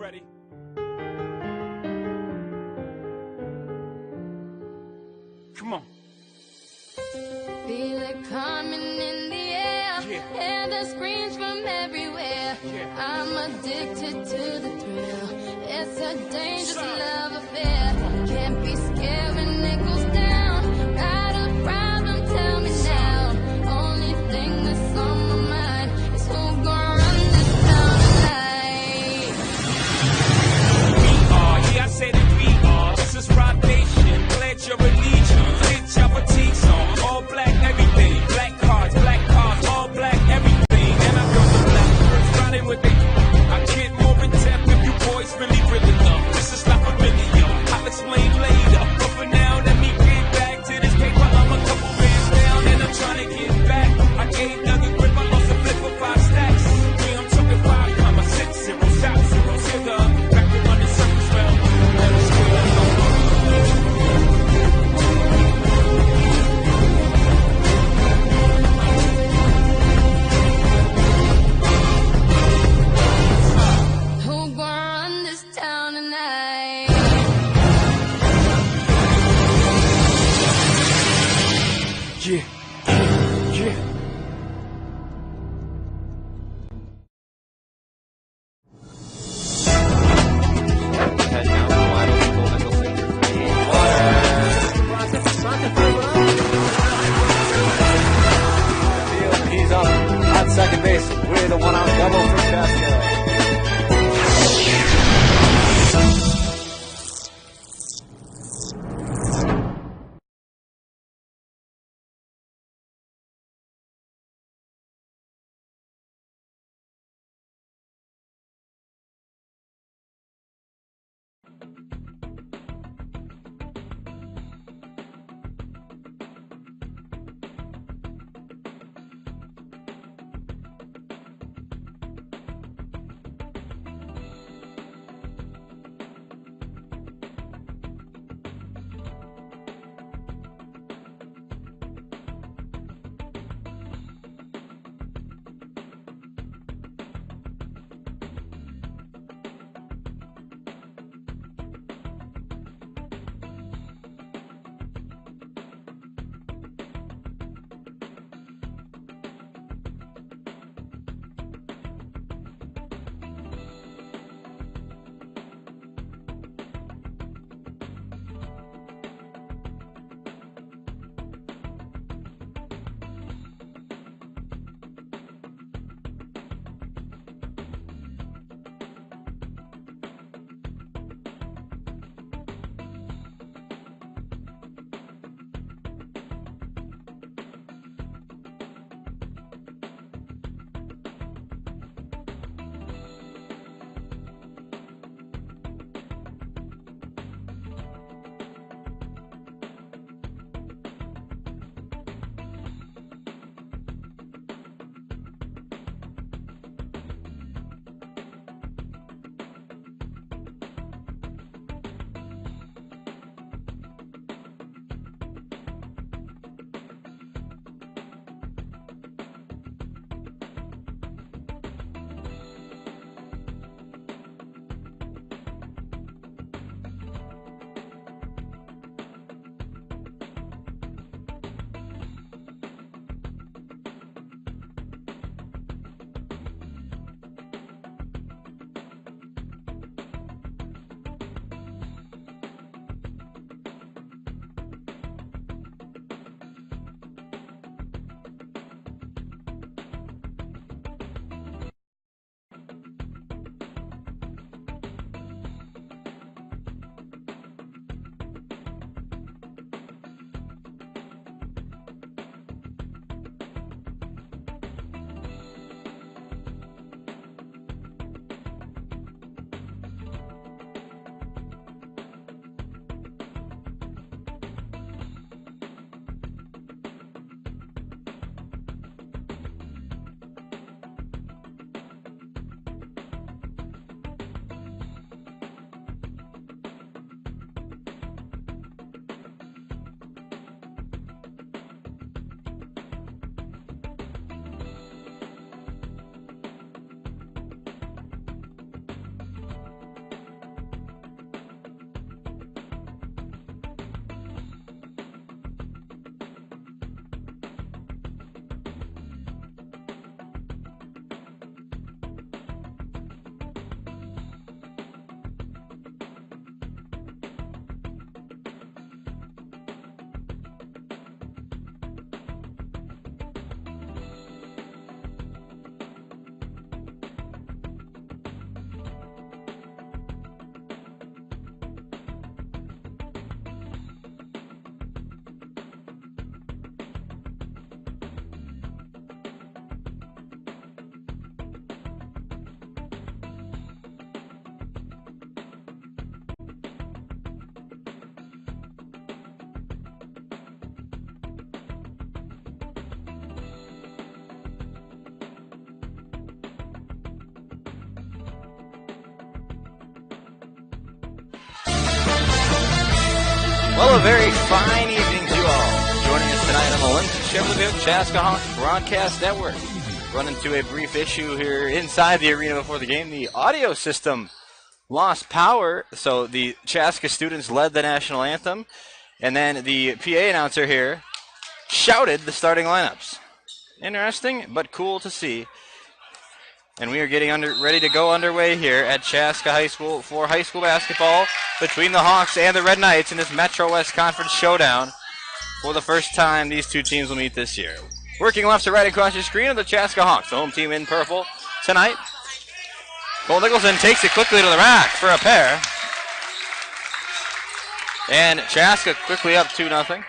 ready. Come on. Feel it coming in the air, hear the screams from everywhere. I'm addicted to the thrill. It's a dangerous love affair. Can't be scared when it goes down. Got a problem? Tell me now. Only thing that's on my mind is who's gonna run this town tonight. We are, yeah, I said it, we are. This is Rock Nation. Pledge your allegiance. Get your fatigues on. All black, everything. Black cars, all black, everything. And I feel the black birds riding with they. I get more in depth if you boys really them. This is not familiar. I'll explain later. But for now, let me get back to this paper. I'm a couple bands down and I'm trying to get back. I gave Doug a grip, I lost a flip for 5 stacks. Yeah, I'm talking 5,6 zeros, out zeros, here back to running circles well. Who gonna run this town tonight? Yeah. He's up at second base with a one-out double for Chaska. Well, a very fine evening to you all. Joining us tonight on the Lincoln Chevrolet Chaska Hawks Broadcast Network. Run into a brief issue here inside the arena before the game. The audio system lost power, so the Chaska students led the national anthem, and then the PA announcer here shouted the starting lineups. Interesting, but cool to see. And we are getting ready to go underway here at Chaska High School for high school basketball between the Hawks and the Red Knights in this Metro West Conference showdown. For the first time, these two teams will meet this year. Working left to right across your screen are the Chaska Hawks, the home team in purple tonight. Cole Nicholson takes it quickly to the rack for a pair. And Chaska quickly up 2-0.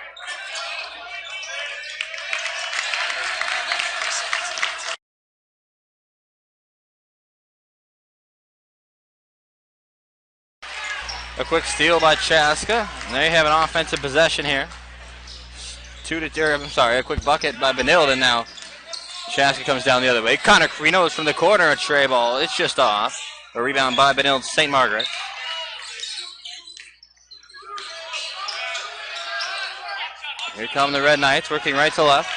A quick steal by Chaska. They have an offensive possession here. A quick bucket by Benilde, and now Chaska comes down the other way. Connor Crinos from the corner, a tray ball. It's just off. A rebound by Benilde St. Margaret. Here come the Red Knights, working right to left.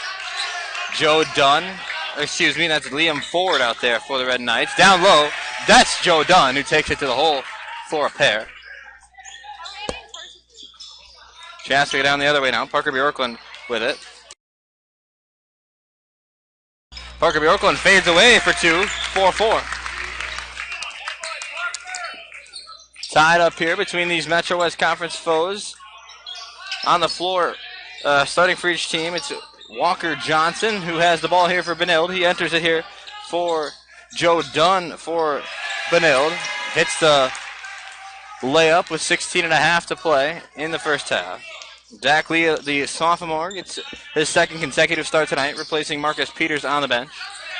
That's Liam Ford out there for the Red Knights. Down low, that's Joe Dunn, who takes it to the hole for a pair. Chaska down the other way now. Parker Bjorklund with it. Parker Bjorklund fades away for two. 4-4. Tied up here between these Metro West Conference foes. On the floor, starting for each team, it's Walker Johnson, who has the ball here for Benilde. He enters it here for Joe Dunn for Benilde. Hits the layup with 16.5 to play in the first half. Zach Lee, the sophomore, gets his second consecutive start tonight, replacing Marcus Peters on the bench,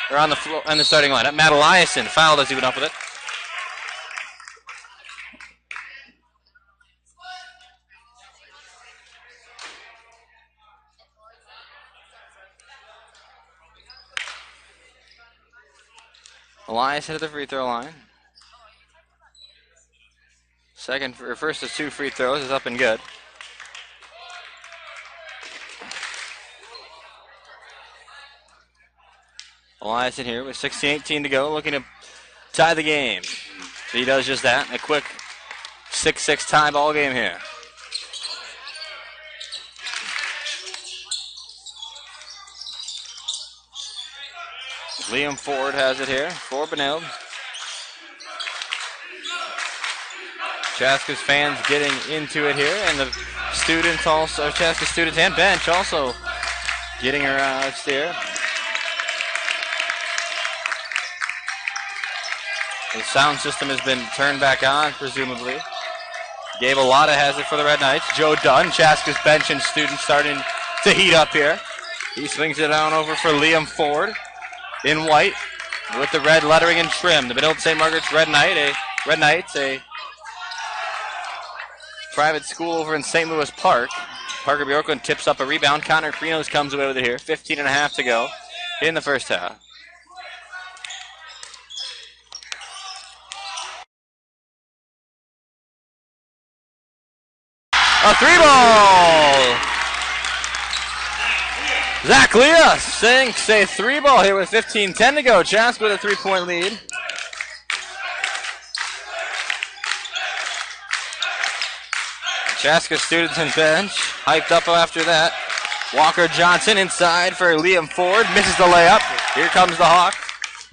or on the floor, on the starting lineup. Matt Eliason fouled as he went up with it. Elias hit at the free throw line. First of two free throws is up and good. Elias in here with 16-18 to go, looking to tie the game. So he does just that. A quick 6-6 tie ball game here. Liam Ford has it here for Benilde. Chaska's fans getting into it here, and the students also, Chaska students and bench also getting around here. The sound system has been turned back on, presumably. Gabe Alata has it for the Red Knights. Joe Dunn, Chaska's bench and students starting to heat up here. He swings it down over for Liam Ford in white with the red lettering and trim. The Benilde St. Margaret's Red Knights, a private school over in St. Louis Park. Parker Bjorklund tips up a rebound. Connor Crinos comes away with it here. 15.5 to go in the first half. A three ball! Zach Leah sinks a three ball here with 15-10 to go. Chaska with a 3-point lead. Chaska students and bench hyped up after that. Walker Johnson inside for Liam Ford. Misses the layup. Here comes the Hawk.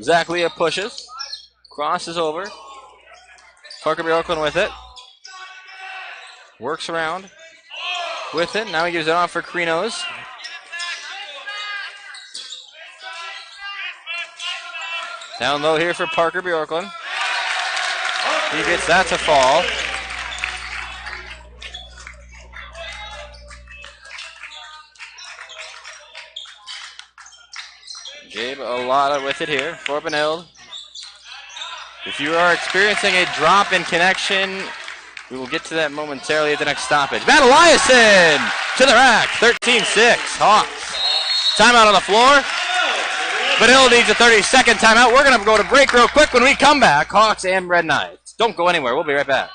Zach Leah pushes. Crosses over. Parker Bjorklund with it. Works around with it. Now he gives it off for Crinos. Down low here for Parker Bjorklund. He gets that to fall. Gabe Alata with it here for Benilde. If you are experiencing a drop in connection, we will get to that momentarily at the next stoppage. Matt Eliason to the rack. 13-6. Hawks. Timeout on the floor. Benilde needs a 30-second timeout. We're going to go to break real quick. When we come back, Hawks and Red Knights. Don't go anywhere. We'll be right back.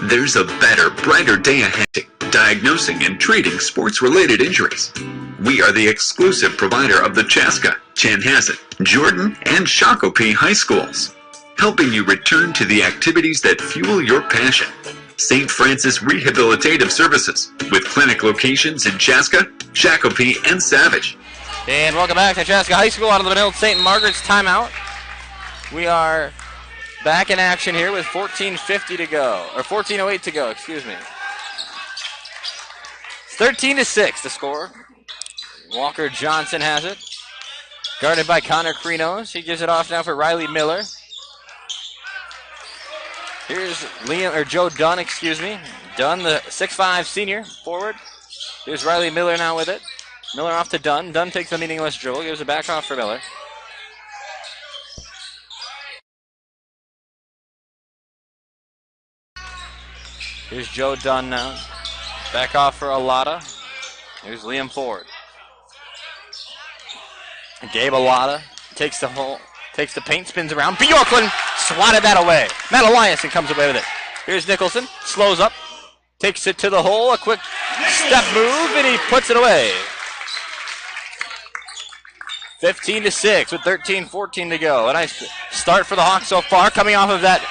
There's a better, brighter day ahead, diagnosing and treating sports-related injuries. We are the exclusive provider of the Chaska, Chanhassen, Jordan, and Shakopee high schools, helping you return to the activities that fuel your passion. St. Francis Rehabilitative Services, with clinic locations in Chaska, Shakopee, and Savage. And welcome back to Chaska High School out of the Benilde St. Margaret's timeout. We are back in action here with 14:50 to go, or 14:08 to go, excuse me. It's 13-6 the score. Walker Johnson has it. Guarded by Connor Krinos. He gives it off now for Riley Miller. Here's Joe Dunn, excuse me. Dunn, the 6'5 senior forward. Here's Riley Miller now with it. Miller off to Dunn. Dunn takes a meaningless dribble. Gives it back off for Miller. Here's Joe Dunn now. Back off for Alata. Here's Liam Ford. Gabe Alata takes the hole. Takes the paint, spins around. Bjorklund swatted that away. Matt Eliason comes away with it. Here's Nicholson. Slows up. Takes it to the hole. A quick step move, and he puts it away. 15-6 with 13-14 to go. A nice start for the Hawks so far, coming off of that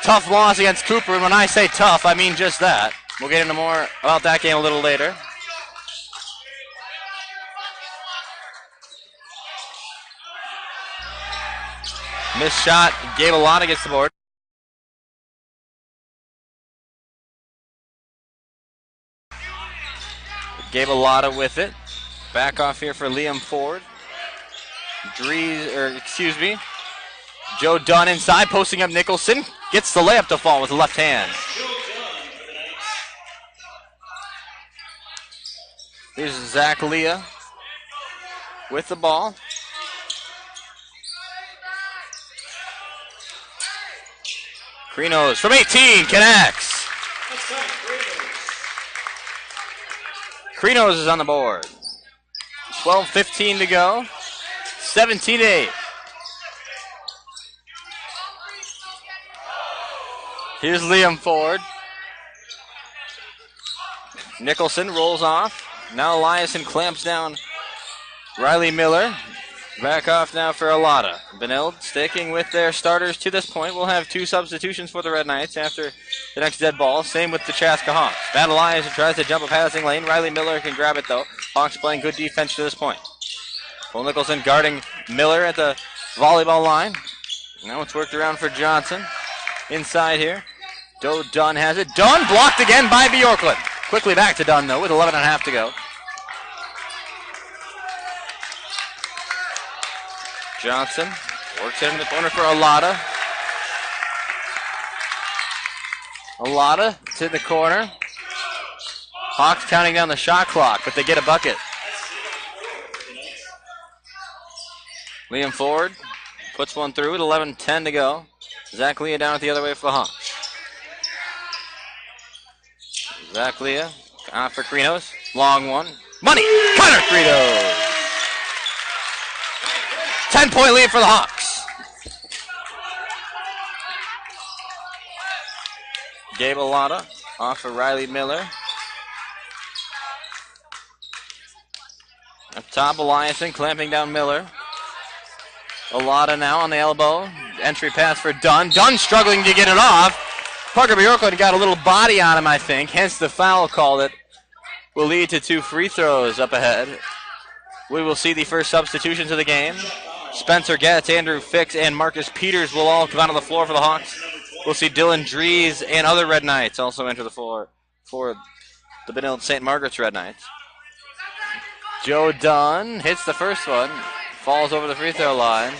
tough loss against Cooper. And when I say tough, I mean just that. We'll get into more about that game a little later. Missed shot. Gabe Alata gets the board. Gabe Alata with it. Back off here for Liam Ford. Joe Dunn inside, posting up Nicholson. Gets the layup to fall with the left hand. Here's Zach Leah with the ball. Krinos from 18 connects. Krinos is on the board. 12:15 to go. 17-8. Here's Liam Ford. Nicholson rolls off. Now Eliason clamps down Riley Miller. Back off now for Alata. Benilde sticking with their starters to this point. We'll have two substitutions for the Red Knights after the next dead ball. Same with the Chaska Hawks. Matt Eliason tries to jump a passing lane. Riley Miller can grab it though. Hawks playing good defense to this point. Cole Nicholson guarding Miller at the volleyball line. Now it's worked around for Johnson. Inside here. Joe Dunn has it. Dunn blocked again by Bjorklund. Quickly back to Dunn though with 11.5 to go. Johnson works it in the corner for Alata. Alata to the corner. Hawks counting down the shot clock, but they get a bucket. Liam Ford puts one through at 11:10 to go. Zach Leah down it the other way for the Hawks. Zach Leah off for Krinos. Long one. Money! Connor Krinos! 10-point lead for the Hawks. Gabe Alata off for Riley Miller. Up top, Eliason clamping down Miller. Alata now on the elbow. Entry pass for Dunn. Dunn struggling to get it off. Parker Bjorklund got a little body on him, I think. Hence the foul call that will lead to 2 free throws up ahead. We will see the first substitutions of the game. Spencer Getz, Andrew Fix, and Marcus Peters will all come out on the floor for the Hawks. We'll see Dylan Drees and other Red Knights also enter the floor for the Benilde St. Margaret's Red Knights. Joe Dunn hits the first one, falls over the free throw line.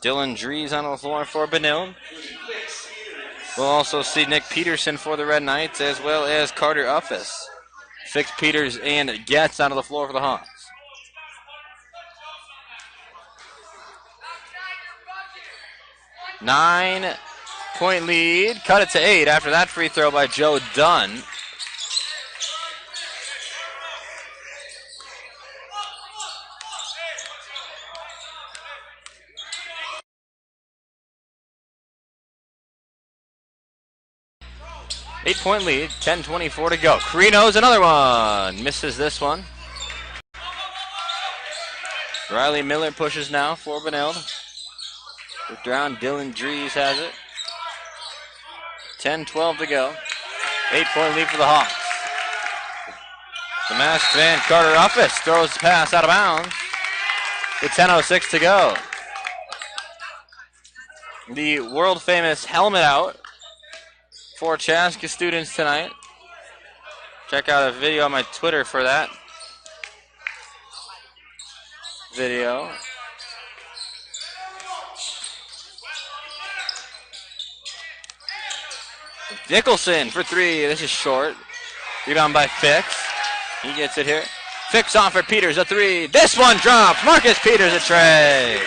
Dylan Drees on the floor for Benilde. We'll also see Nick Peterson for the Red Knights, as well as Carter Uffis. Fix, Peters, and Getz onto the floor for the Hawks. 9-point lead. Cut it to 8 after that free throw by Joe Dunn. 8-point lead, 10:24 to go. Carino's another one. Misses this one. Riley Miller pushes now for Benilde. Looked around, Dylan Dries has it. 10-12 to go. 8-point lead for the Hawks. The masked man, Carter Uffis, throws the pass out of bounds with 10:06 to go. The world famous helmet out for Chaska students tonight. Check out a video on my Twitter for that video. Nicholson for three. This is short. Rebound by Fix. He gets it here. Fix off for Peters, a three. This one drops. Marcus Peters, a tray.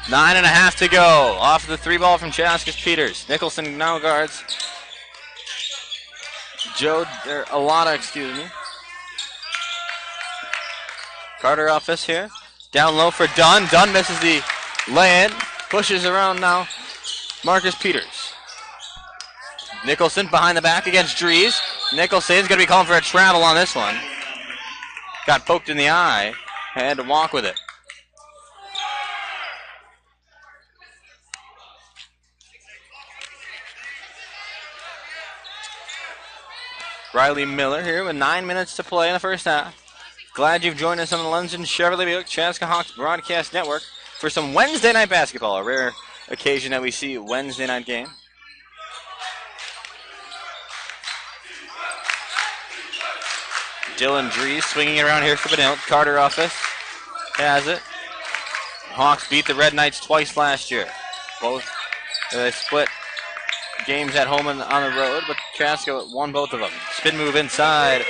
Nine and a half to go. Off the three ball from Chaska's Peters. Nicholson now guards Alana, excuse me. Carter Uffis here. Down low for Dunn. Dunn misses the lay-in. Pushes around now. Marcus Peters. Nicholson behind the back against Dries. Nicholson's going to be calling for a travel on this one. Got poked in the eye. Had to walk with it. Riley Miller here with 9 minutes to play in the first half. Glad you've joined us on the London Chevrolet Buick Chaska Hawks Broadcast Network for some Wednesday night basketball, a rare occasion that we see a Wednesday night game. Dylan Dries swinging it around here for Benilde. Carter Uffis has it. Hawks beat the Red Knights twice last year. Both they split games at home and on the road, but Chaska won both of them. Spin move inside.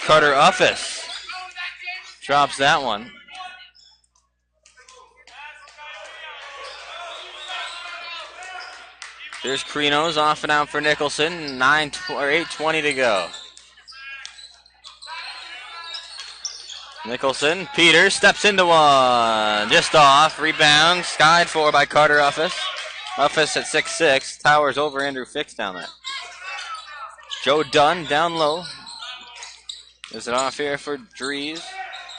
Carter Uffis drops that one. There's Carino's off and out for Nicholson. 8:20 to go. Nicholson, Peters steps into one. Just off. Rebound. Skied for by Carter Uffis. Uffis at 6'6". Towers over Andrew Fix down there. Joe Dunn down low. Is it off here for Dries?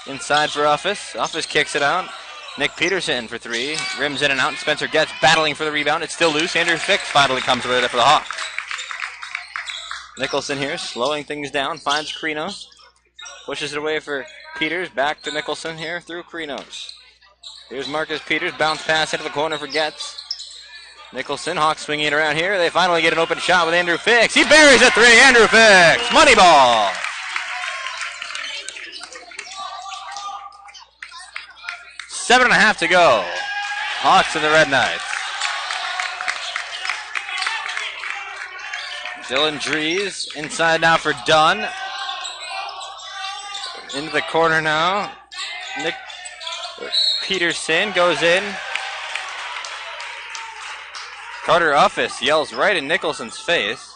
Inside for Uffis. Uffis kicks it out. Nick Peterson for three. Rims in and out. Spencer Getz battling for the rebound. It's still loose. Andrew Fix finally comes with it for the Hawks. Nicholson here slowing things down. Finds Carino's. Pushes it away for Peters. Back to Nicholson here through Carino's. Here's Marcus Peters. Bounce pass into the corner for Getz. Nicholson, Hawks swinging it around here. They finally get an open shot with Andrew Fix. He buries a three. Andrew Fix. Money ball. 7.5 to go. Hawks and the Red Knights. Dylan Dries inside now for Dunn. Into the corner now. Nick Peterson goes in. Carter Uffis yells right in Nicholson's face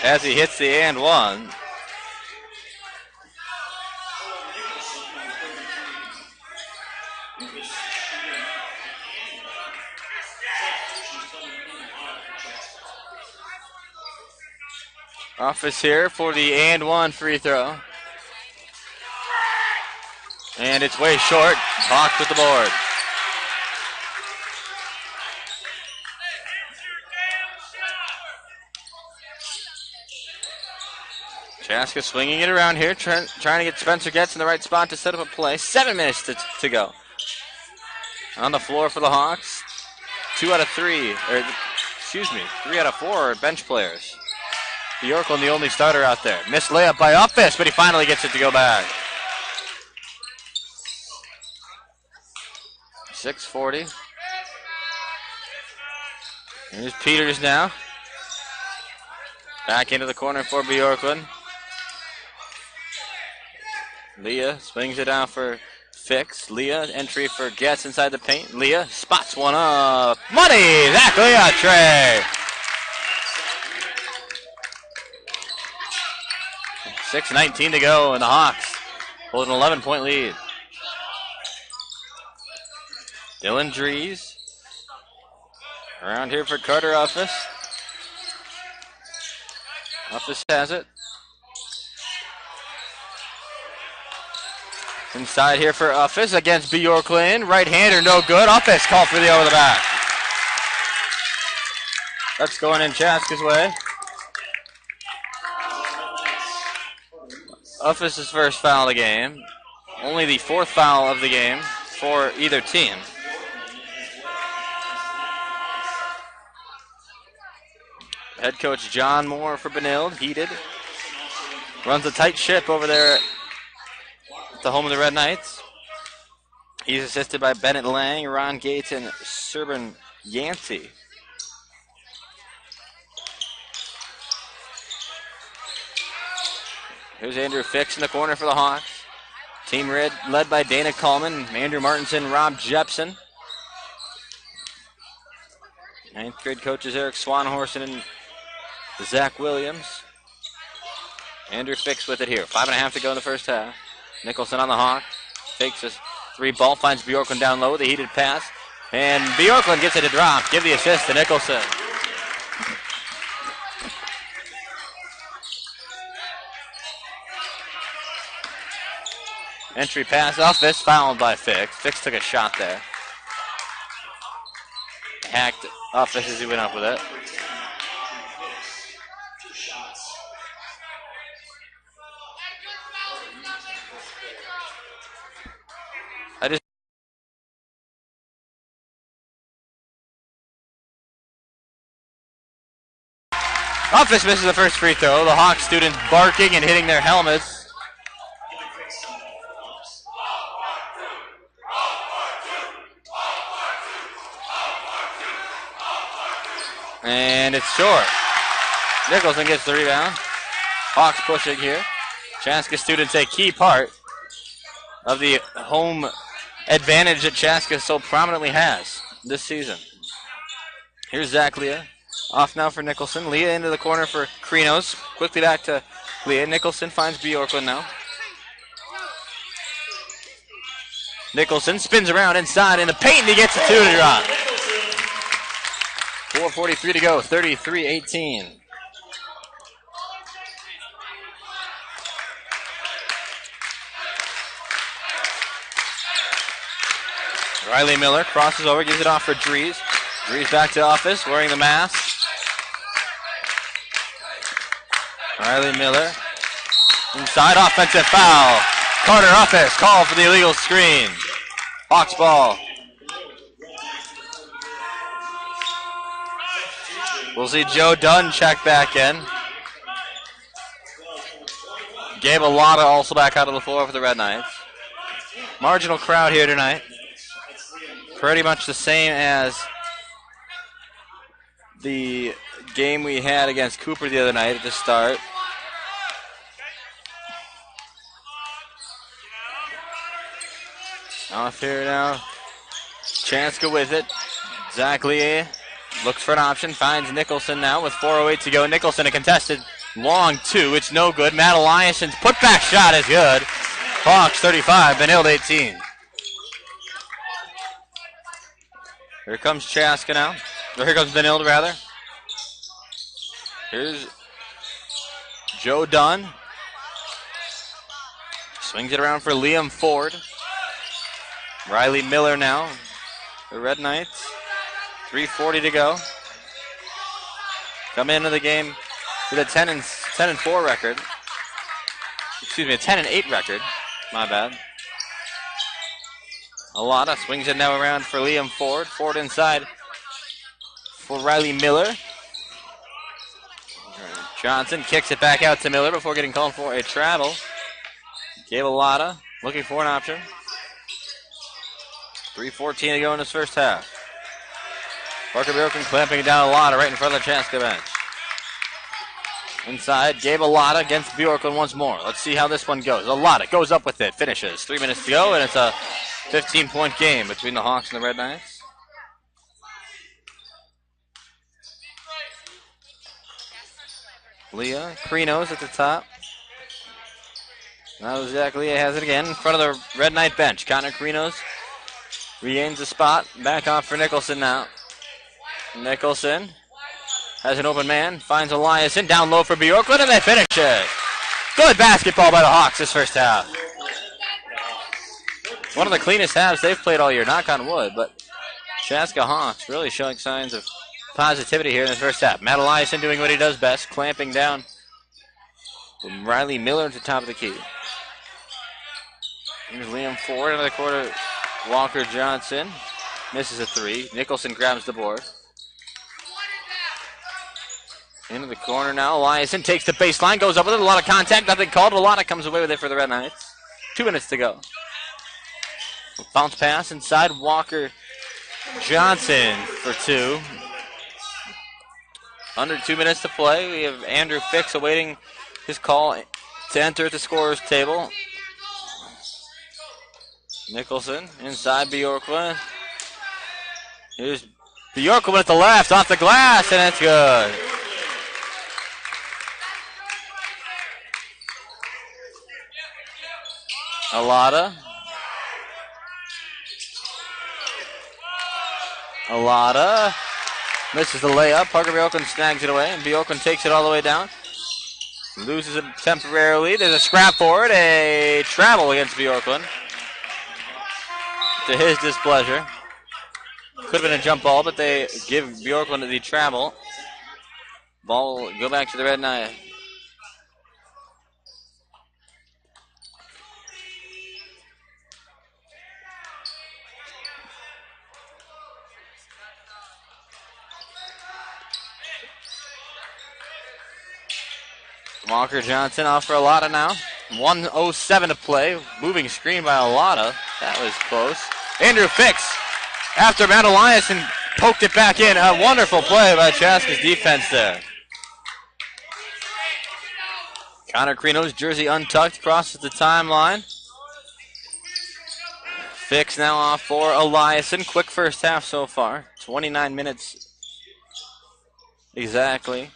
as he hits the and one. Uffis here for the and one free throw. And it's way short. Hawks with the board. Chaska swinging it around here, trying to get Spencer Getz in the right spot to set up a play. 7 minutes to go. On the floor for the Hawks. 3 out of 4 are bench players. Bjorklund, the only starter out there. Missed layup by Uffis, but he finally gets it to go back. 6:40. Here's Peters now. Back into the corner for Bjorklund. Leah swings it out for Fix. Leah, entry for Getz inside the paint. Leah spots one up. Money! Zach Leah, tray. 6:19 to go, and the Hawks hold an 11-point lead. Dylan Drees. Around here for Carter Uffis. Uffis has it. Inside here for Uffis against Bjorklund. Right-hander, no good. Uffis called for the over the back. That's going in Chaska's way. Uffis' first foul of the game. Only the 4th foul of the game for either team. Head coach John Moore for Benilde, heated. Runs a tight ship over there at the home of the Red Knights. He's assisted by Bennett Lang, Ron Gates, and Serban Yancey. Here's Andrew Fix in the corner for the Hawks. Team red led by Dana Coleman, Andrew Martinson, Rob Jepson. 9th grade coaches Eric Swanhorsen and Zach Williams. Andrew Fix with it here. 5.5 to go in the first half. Nicholson on the Hawk. Fakes his 3 ball, finds Bjorklund down low. The heated pass. And Bjorklund gets it to drop. Give the assist to Nicholson. Entry pass off this, fouled by Fix. Fix took a shot there. Hacked off this as he went up with it. Uffis misses the first free throw. The Hawks students barking and hitting their helmets. And it's short. Nicholson gets the rebound. Hawks pushing here. Chaska students a key part of the home advantage that Chaska so prominently has this season. Here's Zach Leah. Off now for Nicholson. Leah into the corner for Krinos. Quickly back to Leah. Nicholson finds Bjorklund now. Nicholson spins around inside in the paint and he gets a 2 to drop. 4:43 to go, 33-18. Riley Miller crosses over, gives it off for Drees. Drees back to Uffis, wearing the mask. Riley Miller. Inside, offensive foul. Carter Uffis called for the illegal screen. Hawks ball. We'll see Joe Dunn check back in. Gabe Alata also back out of the floor for the Red Knights. Marginal crowd here tonight. Pretty much the same as the game we had against Cooper the other night at the start. Off here now. Chaska with it. Zach Lee looks for an option. Finds Nicholson now with 4:08 to go. Nicholson a contested long 2. It's no good. Matt Eliason's putback shot is good. Hawks 35, Benilde 18. Here comes Chaska now. Or here comes Benilde rather. Here's Joe Dunn. Swings it around for Liam Ford. Riley Miller now. The Red Knights. 3:40 to go. Come into the game with a 10-4 record. Excuse me, a 10-8 record. My bad. Alata swings it now around for Liam Ford. Ford inside for Riley Miller. Johnson kicks it back out to Miller before getting called for a travel. Gabe Alata looking for an option. 3:14 to go in this first half. Parker Bjorklund clamping down Alata right in front of the Chaska bench. Inside, Gabe Alata against Bjorklund once more. Let's see how this one goes. Alata goes up with it, finishes. 3 minutes to go, and it's a 15-point game between the Hawks and the Red Knights. Leah, Krinos at the top. Now Zachary has it again in front of the Red Knight bench. Connor Carinos regains the spot. Back off for Nicholson now. Nicholson has an open man. Finds Eliason. Down low for Bjorklund, and they finish it. Good basketball by the Hawks this first half. One of the cleanest halves they've played all year, knock on wood, but Chaska Hawks really showing signs of positivity here in the first half. Matt Eliason doing what he does best, clamping down Riley Miller at the top of the key. Here's Liam Ford, another quarter. Walker Johnson misses a three. Nicholson grabs the board. Into the corner now. Eliason takes the baseline, goes up with it. A lot of contact, nothing called. Alana comes away with it for the Red Knights. 2 minutes to go. Bounce pass inside. Walker Johnson for two. Under 2 minutes to play. We have Andrew Fix awaiting his call to enter at the scorer's table. Nicholson inside Bjorklund. Here's Bjorklund at the left, off the glass, and it's good. Alada misses the layup. Parker Bjorklund snags it away, and Bjorklund takes it all the way down. Loses it temporarily. There's a scrap for it, a travel against Bjorklund. To his displeasure. Could have been a jump ball, but they give Bjorklund the travel. Ball will go back to the Red Knight. Walker Johnson off for Alada now. 1:07 to play. Moving screen by Alada. That was close. Andrew Fix after Matt Eliason poked it back in. A wonderful play by Chaska's defense there. Connor Carinos, jersey untucked, crosses the timeline. Fix now off for Eliason. Quick first half so far. 29 minutes exactly.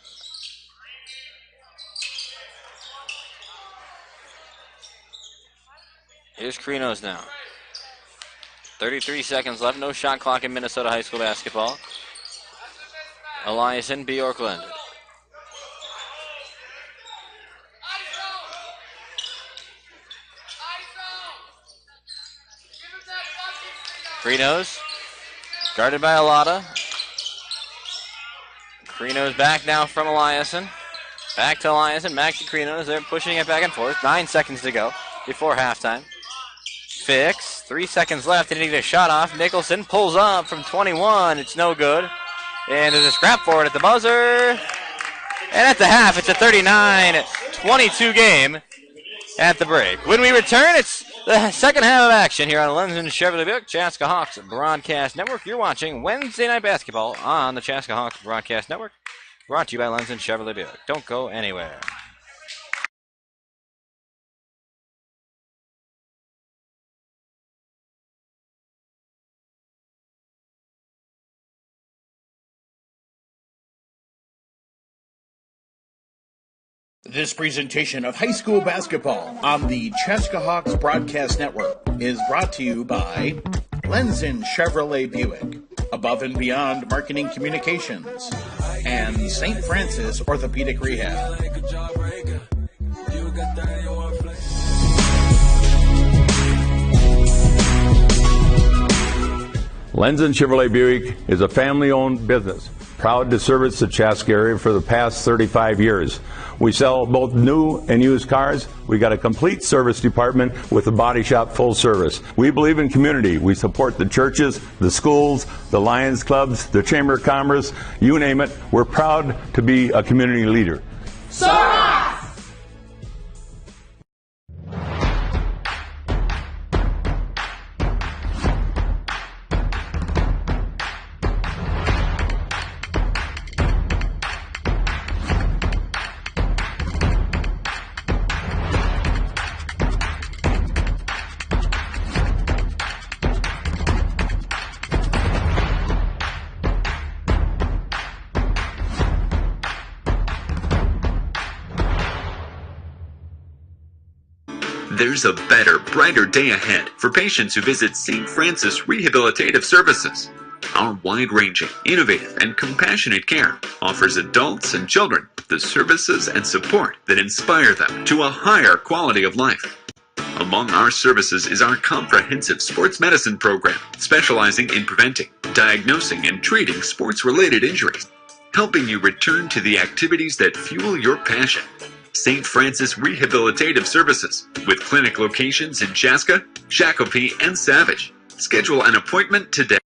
Here's Carinos now. 33 seconds left. No shot clock in Minnesota high school basketball. Eliason, Bjorklund. Carinos, guarded by Alada. Carinos back now from Eliason. Back to Eliason, back to Carinos. They're pushing it back and forth. 9 seconds to go before halftime. Fix, 3 seconds left. They need to get a shot off. Nicholson pulls up from 21. It's no good. And there's a scrap for it at the buzzer. And at the half, it's a 39-22 game at the break. When we return, it's the second half of action here on Lenzen Chevrolet Buick Chaska Hawks Broadcast Network. You're watching Wednesday Night Basketball on the Chaska Hawks Broadcast Network. Brought to you by Lenzen Chevrolet Buick. Don't go anywhere. This presentation of high school basketball on the Chaska Hawks Broadcast Network is brought to you by Lenzen Chevrolet Buick, Above and Beyond Marketing Communications, and St. Francis Orthopedic Rehab. Lenzen Chevrolet Buick is a family-owned business, proud to service the Chaska area for the past 35 years. We sell both new and used cars. We got a complete service department with a body shop full service. We believe in community. We support the churches, the schools, the Lions clubs, the Chamber of Commerce, you name it. We're proud to be a community leader. There's a better, brighter day ahead for patients who visit St. Francis Rehabilitative Services. Our wide-ranging, innovative, and compassionate care offers adults and children the services and support that inspire them to a higher quality of life. Among our services is our comprehensive sports medicine program, specializing in preventing, diagnosing, and treating sports-related injuries, helping you return to the activities that fuel your passion. St. Francis Rehabilitative Services, with clinic locations in Chaska, Shakopee, and Savage. Schedule an appointment today.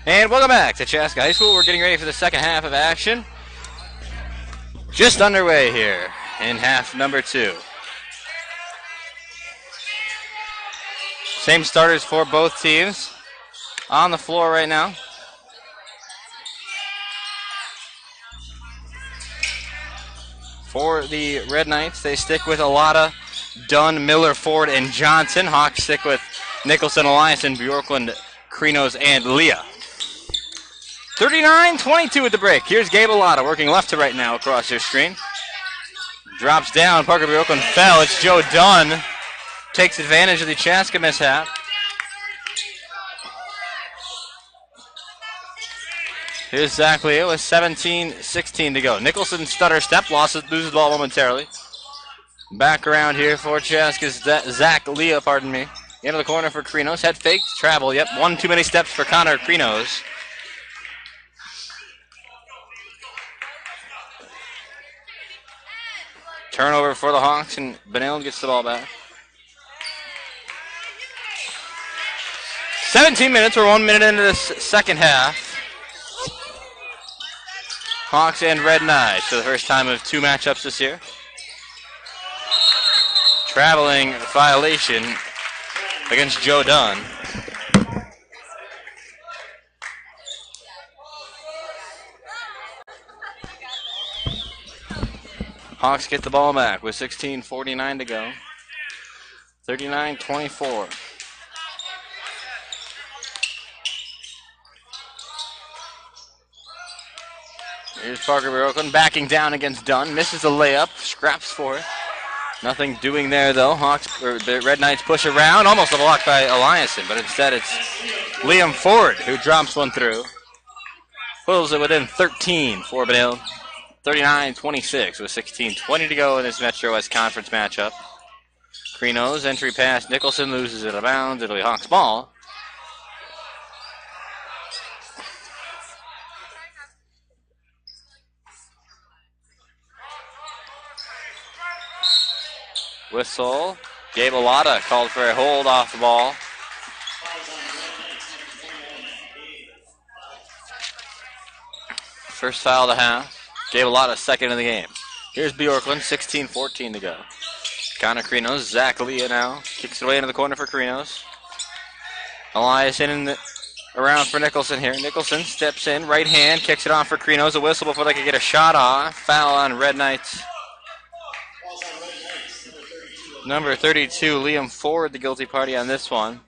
And welcome back to Chaska High School. We're getting ready for the second half of action. Just underway here in half number 2. Same starters for both teams on the floor right now. For the Red Knights, they stick with Alada, Dunn, Miller, Ford, and Johnson. Hawks stick with Nicholson, Eliason, Bjorklund, Krinos, and Leah. 39-22 at the break. Here's Gabe Alada working left to right now across their screen. Drops down. Parker Bjorklund fell. It's Joe Dunn. Takes advantage of the Chaska mishap. Here's Zach Leah with 17-16 to go. Nicholson stutter step, loses the ball momentarily. Back around here for Chaska's Zach Leah, pardon me. Into the corner for Krinos. Head fake, travel. Yep, one too many steps for Connor Krinos. Turnover for the Hawks, and Benilde gets the ball back. 17 minutes, we're 1 minute into this second half. Hawks and Red Knights for the first time of 2 matchups this year. Traveling violation against Joe Dunn. Hawks get the ball back with 16:49 to go. 39-24. Here's Parker Bjorklund backing down against Dunn. Misses the layup. Scraps for it. Nothing doing there, though. Red Knights push around. Almost a block by Eliason, but instead it's Liam Ford who drops one through. Pulls it within 13 for Benilde. 39-26 with 16:20 to go in this Metro West Conference matchup. Krinos entry pass. Nicholson loses it out of bounds. It'll be Hawks ball. Whistle. Gabe Alada called for a hold off the ball. First foul of the half. Gabe Alada second in the game. Here's Bjorklund, 16:14 to go. Connor Krinos, Zach Leah now. Kicks it away into the corner for Krinos. Eliason around for Nicholson here. Nicholson steps in, right hand, kicks it off for Krinos. A whistle before they can get a shot off. Foul on Red Knights. Number 32, Liam Ford, the guilty party on this one.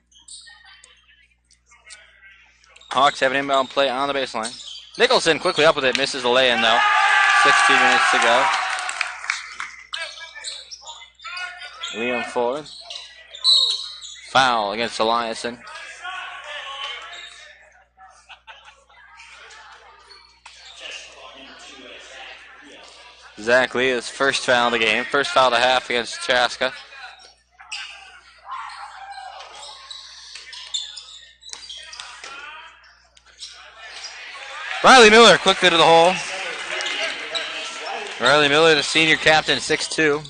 Hawks have an inbound play on the baseline. Nicholson quickly up with it, misses the lay-in though. 16 minutes to go. Liam Ford. Foul against Eliason. Zach Leah's first foul of the game. First foul of the half against Chaska. Riley Miller quickly to the hole. Riley Miller, the senior captain, 6'2".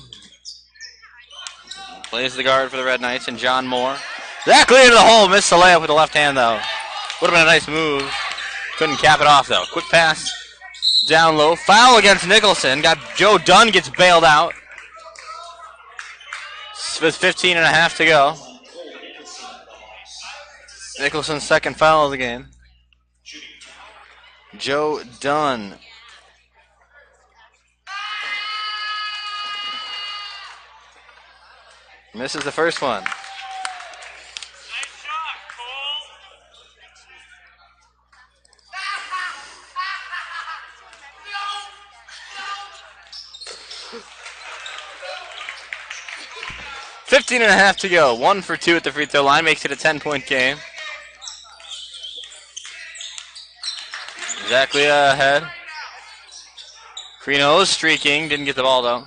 Plays the guard for the Red Knights, and John Moore. Zach Leah to the hole, missed the layup with the left hand though. Would have been a nice move. Couldn't cap it off though. Quick pass down low. Foul against Nicholson. Got Joe Dunn gets bailed out. With 15.5 to go. Nicholson's second foul of the game. Joe Dunn. Misses the first one. Nice shot, Cole. $15.5 to go. 1 for 2 at the free throw line. Makes it a 10-point game. Zach Leah ahead. Krinos streaking. Didn't get the ball though.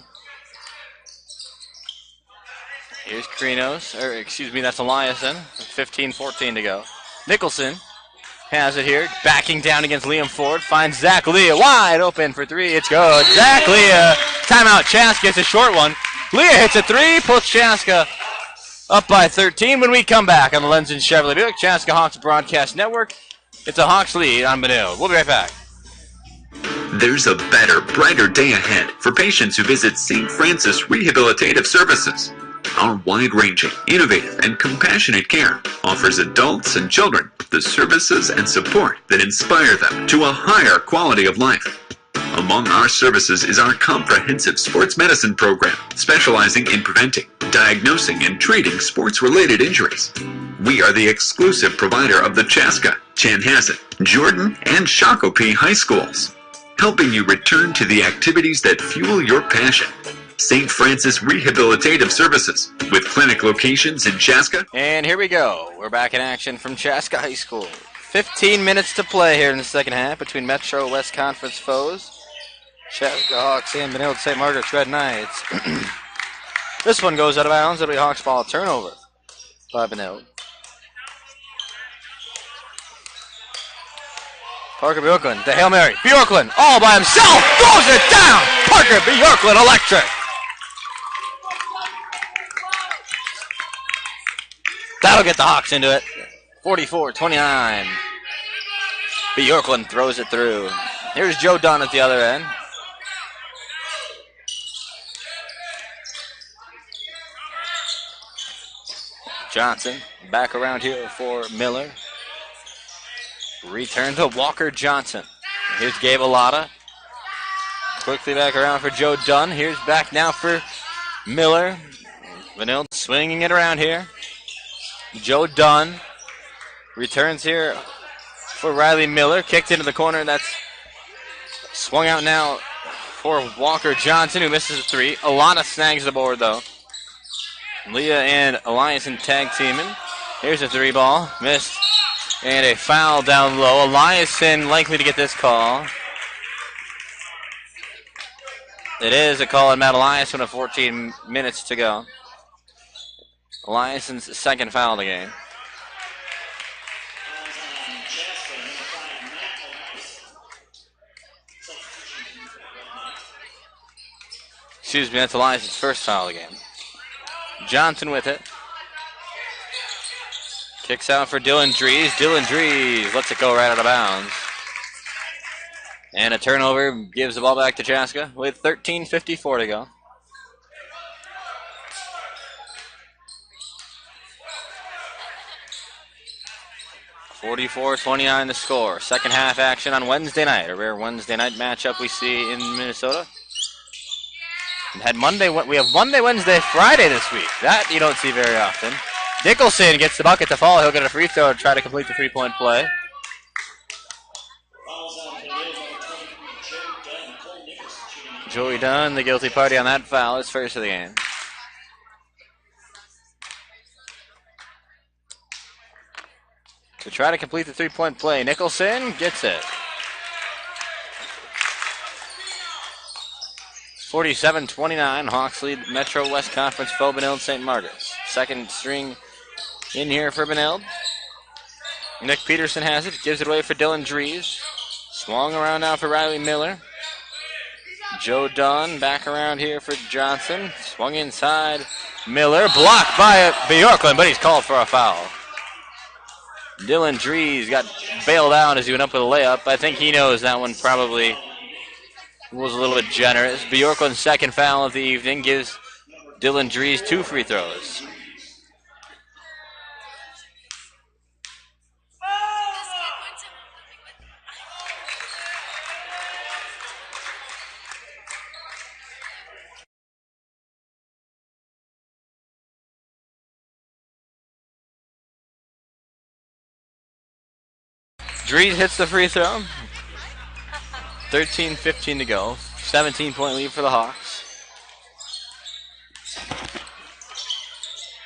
Here's Krinos. That's Eliason. 15-14 to go. Nicholson has it here. Backing down against Liam Ford. Finds Zach Leah wide open for 3. It's good. Zach Leah. Timeout. Chaska gets a short one. Leah hits a 3. Puts Chaska up by 13 when we come back on the Lenzen Chevrolet Buick Chaska Hawks Broadcast Network. It's a Hawks lead on Benilde. We'll be right back. There's a better, brighter day ahead for patients who visit St. Francis Rehabilitative Services. Our wide-ranging, innovative, and compassionate care offers adults and children the services and support that inspire them to a higher quality of life. Among our services is our comprehensive sports medicine program, specializing in preventing, diagnosing, and treating sports-related injuries. We are the exclusive provider of the Chaska, Chanhassen, Jordan, and Shakopee high schools, helping you return to the activities that fuel your passion. St. Francis Rehabilitative Services, with clinic locations in Chaska. And here we go. We're back in action from Chaska High School. 15 minutes to play here in the second half between Metro West Conference foes. Chaska Hawks and Benilde St. Margaret's Red Knights. This one goes out of bounds. It'll be Hawks ball turnover by Benilde. Parker Bjorklund, the Hail Mary. Bjorklund all by himself throws it down. Parker Bjorklund electric. That'll get the Hawks into it. 44-29. Bjorklund throws it through. Here's Joe Dunn at the other end. Johnson back around here for Miller. Return to Walker Johnson. Here's Gabe Alata. Quickly back around for Joe Dunn. Here's back now for Miller. Benilde swinging it around here. Joe Dunn returns here for Riley Miller. Kicked into the corner. That's swung out now for Walker Johnson, who misses a three. Alana snags the board, though. Leah and Eliason tag teaming. Here's a three ball. Missed. And a foul down low. Eliason likely to get this call. It is a call on Matt Eliason with 14 minutes to go. Eliason's second foul of the game. Excuse me, that's Eliason's first foul of the game. Johnson with it. Kicks out for Dylan Drees. Dylan Drees lets it go right out of bounds. And a turnover gives the ball back to Chaska with 13:54 to go. (44-29) the score. Second half action on Wednesday night. A rare Wednesday night matchup we see in Minnesota. We have Monday, Wednesday, Friday this week. That you don't see very often. Nicholson gets the bucket to fall. He'll get a free throw to try to complete the three-point play. Joey Dunn, the guilty party on that foul, is first of the game. To try to complete the three-point play, Nicholson gets it. 47-29, Hawks lead Metro West Conference foe Benilde St. Margaret's. Second string in here for Benilde. Nick Peterson has it, gives it away for Dylan Drees. Swung around now for Riley Miller. Joe Dunn back around here for Johnson. Swung inside. Miller blocked by Bjorklund, but he's called for a foul. Dylan Drees got bailed out as he went up with a layup. I think he knows that one probably was a little bit generous. Bjorklund's second foul of the evening gives Dylan Drees 2 free throws. Drees hits the free throw. 13:15 to go. 17-point lead for the Hawks.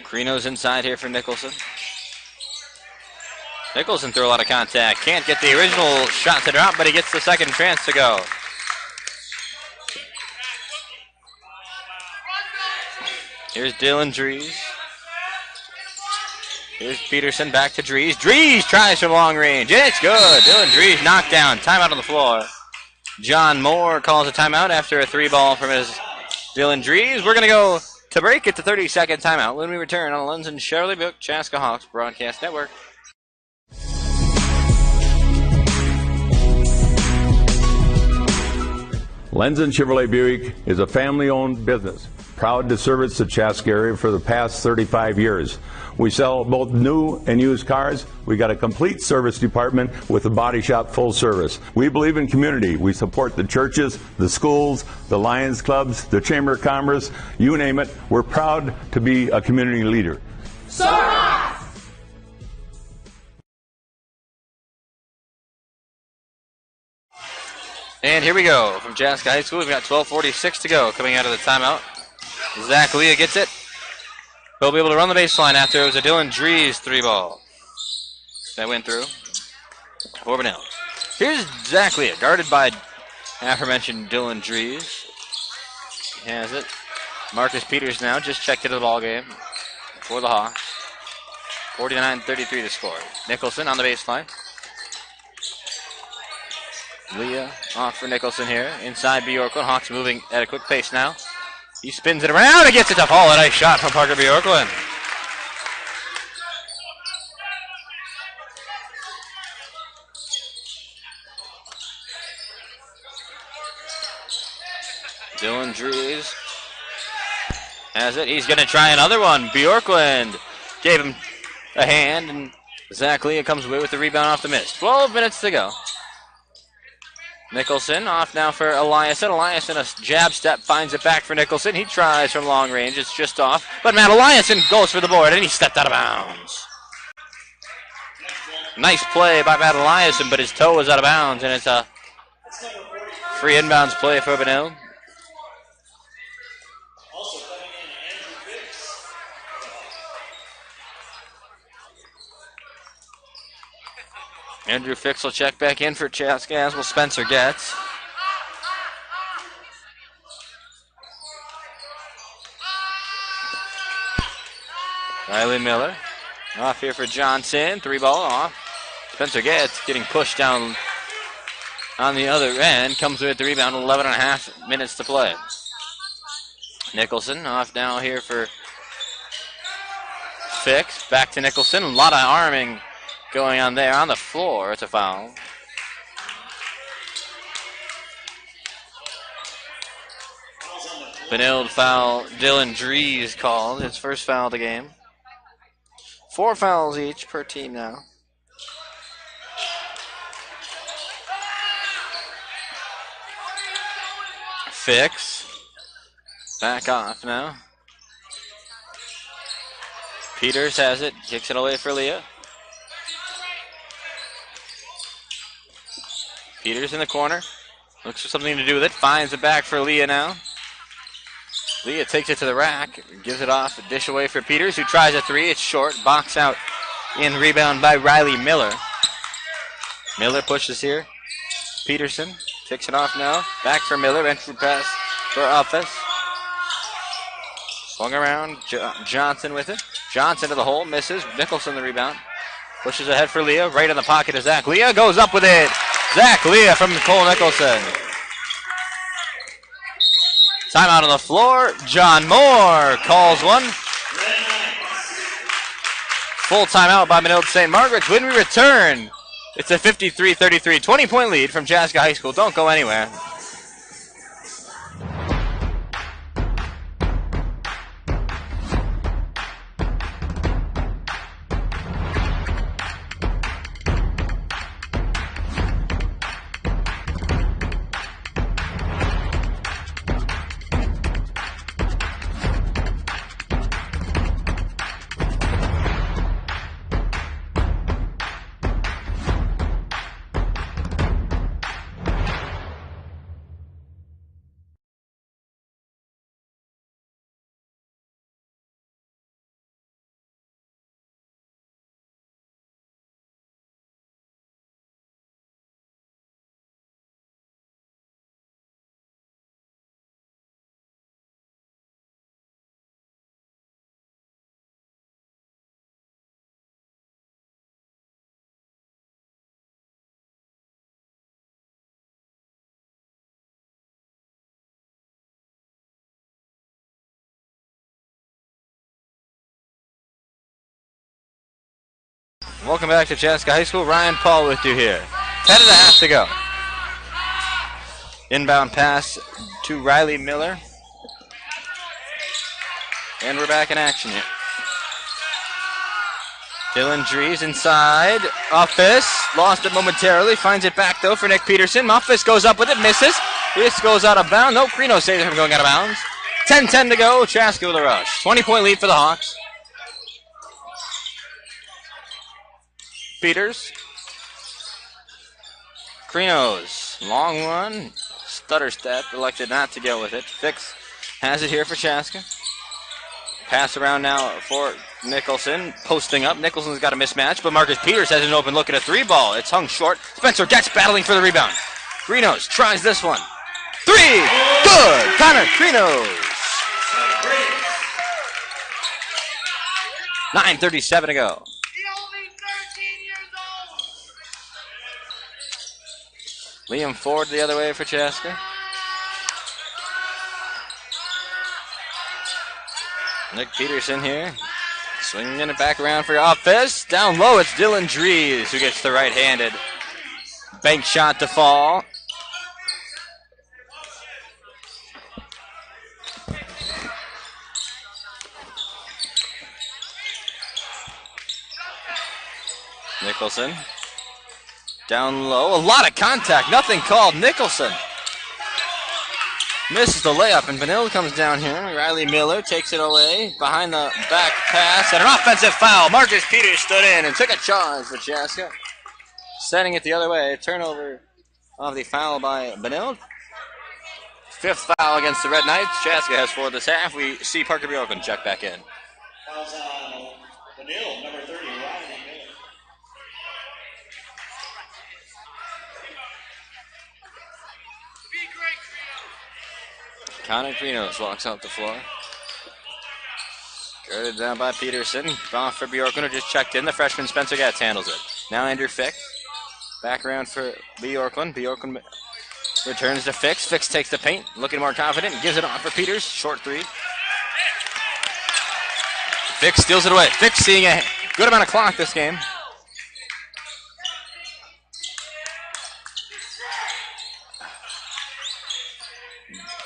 Carino's inside here for Nicholson. Nicholson threw a lot of contact. Can't get the original shot to drop, but he gets the second chance to go. Here's Dylan Drees. Here's Peterson back to Drees. Drees tries from long range. It's good. Dylan Drees knocked down. Timeout on the floor. John Moore calls a timeout after a 3-ball from his Dylan Drees. We're going to go to break at the 30-second timeout when we return on the Lenz and Chevrolet Buick Chaska Hawks Broadcast Network. Lenzen Chevrolet Buick is a family-owned business, proud to service the Chaska area for the past 35 years. We sell both new and used cars. We got a complete service department with a body shop full service. We believe in community. We support the churches, the schools, the Lions clubs, the Chamber of Commerce, you name it. We're proud to be a community leader. And here we go from Chaska High School. We've got 12:46 to go coming out of the timeout. Zach Leah gets it. He'll be able to run the baseline after it was a Dylan Drees 3-ball. That went through. For Benilde. Here's Zach Leah, guarded by aforementioned Dylan Drees. He has it. Marcus Peters now just checked into the ball game for the Hawks. 49-33 to score. Nicholson on the baseline. Leah off for Nicholson here. Inside Bjorklund. Hawks moving at a quick pace now. He spins it around and gets it to fall. A nice shot from Parker Bjorklund. Dylan Drees has it. He's going to try another one. Bjorklund gave him a hand, and Zach Leah comes away with the rebound off the miss. 12 minutes to go. Nicholson off now for Eliason. Eliason, a jab step, finds it back for Nicholson. He tries from long range. It's just off. But Matt Eliason goes for the board, and he stepped out of bounds. Nice play by Matt Eliason, but his toe was out of bounds, and it's a free inbounds play for Benilde. Andrew Fix will check back in for Chaska, as will Spencer Getz. Riley Miller off here for Johnson. 3-ball off. Spencer Getz getting pushed down on the other end. Comes with the rebound. 11.5 minutes to play. Nicholson off now here for Fix. Back to Nicholson. A lot of arming going on there on the floor. It's a foul. Benilde foul. Dylan Drees called his first foul of the game. 4 fouls each per team now. Fix. Back off now. Peters has it. Kicks it away for Leah. Peters in the corner. Looks for something to do with it. Finds it back for Leah now. Leah takes it to the rack. Gives it off. A dish away for Peters, who tries a 3. It's short. Box out in rebound by Riley Miller. Miller pushes here. Peterson kicks it off now. Back for Miller. Entry pass for Office. Swung around. Johnson with it. Johnson to the hole. Misses. Nicholson the rebound. Pushes ahead for Leah. Right in the pocket of Zach. Leah goes up with it. Zach Leah from Cole Nicholson. Timeout on the floor. John Moore calls one. Full timeout by Benilde St. Margaret's. When we return, it's a 53-33, 20-point lead from Chaska High School. Don't go anywhere. Welcome back to Chaska High School. Ryan Paul with you here. 10.5 to go. Inbound pass to Riley Miller. And we're back in action here. Dylan Dries inside. Office. Lost it momentarily. Finds it back, though, for Nick Peterson. Office goes up with it. Misses. This goes out of bounds. No, Crino saves it from going out of bounds. 10-10 to go. Chaska with a rush. 20-point lead for the Hawks. Peters. Crino's long one. Stutter step. Elected not to go with it. Fix has it here for Chaska. Pass around now for Nicholson. Posting up. Nicholson's got a mismatch, but Marcus Peters has an open look at a three ball. It's hung short. Spencer Getz battling for the rebound. Crino's tries this one. Three! Good! Connor Crino's. 9:37 to go. Liam Ford the other way for Chaska. Nick Peterson here. Swinging it back around for Office. Down low, it's Dylan Dries who gets the right-handed bank shot to fall. Nicholson. Down low. A lot of contact. Nothing called. Nicholson misses the layup, and Benilde comes down here. Riley Miller takes it away. Behind the back pass, and an offensive foul. Marcus Peters stood in and took a charge for Chaska. Setting it the other way. Turnover of the foul by Benilde. Fifth foul against the Red Knights. Chaska has 4 this half. We see Parker Bjorken check back in. Fouls on Benilde, number 30, Riley Miller. Connor Krinos walks out the floor. Guarded down by Peterson. Off for Bjorken, who just checked in. The freshman Spencer Getz handles it. Now Andrew Fick. Back around for Bjorken. Bjorken returns to Fix. Fix takes the paint. Looking more confident. Gives it on for Peters. Short three. Fix steals it away. Fix seeing a good amount of clock this game.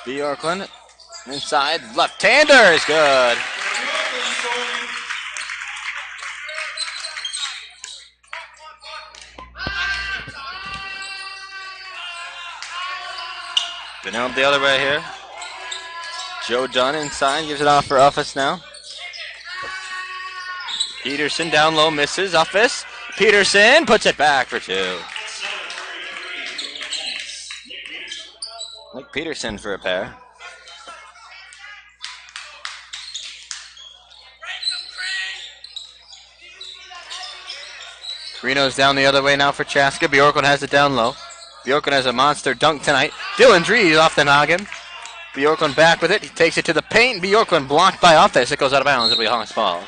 Bjorklund inside, left-hander is good. Benilde the other way here. Joe Dunn inside, gives it off for Office now. Peterson down low, misses. Office. Peterson puts it back for 2. Nick Peterson for a pair. Reno's down the other way now for Chaska. Bjorklund has it down low. Bjorklund has a monster dunk tonight. Dylan Dries off the noggin. Bjorklund back with it. He takes it to the paint. Bjorklund blocked by Office. It goes out of bounds. It'll be a Hawks ball.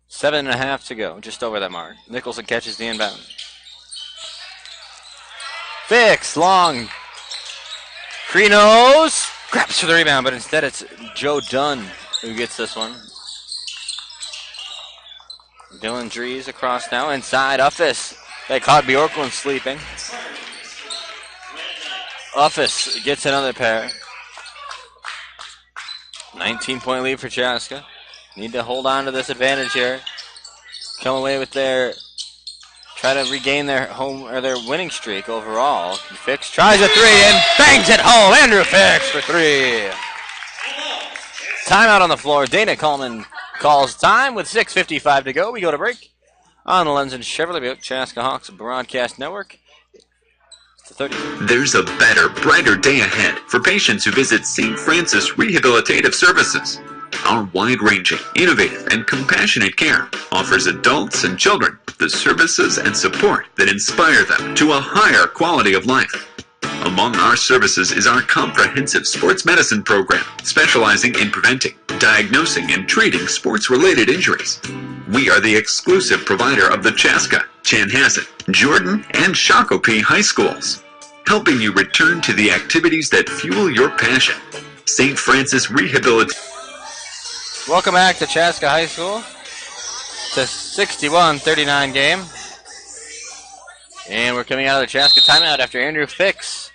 Seven and a half to go, just over that mark. Nicholson catches the inbound. Fix, long. Krinos grabs for the rebound, but instead it's Joe Dunn who gets this one. Dylan Dries across now, inside Office. They caught Bjorklund sleeping. Office gets another pair. 19-point lead for Chaska. Need to hold on to this advantage here. Come away with try to regain their home or their winning streak overall. Fix tries a 3 and bangs it home. Andrew Fix for 3. Timeout on the floor. Dana Coleman calls time with 6:55 to go. We go to break on the Lenz and Chevrolet Buick Chaska Hawks Broadcast Network. There's a better, brighter day ahead for patients who visit St. Francis Rehabilitative Services. Our wide-ranging, innovative, and compassionate care offers adults and children the services and support that inspire them to a higher quality of life. Among our services is our comprehensive sports medicine program, specializing in preventing, diagnosing, and treating sports-related injuries. We are the exclusive provider of the Chaska, Chanhassen, Jordan, and Shakopee high schools, helping you return to the activities that fuel your passion. St. Francis Rehabilitation. Welcome back to Chaska High School. It's a 61-39 game. And we're coming out of the Chaska timeout after Andrew Fix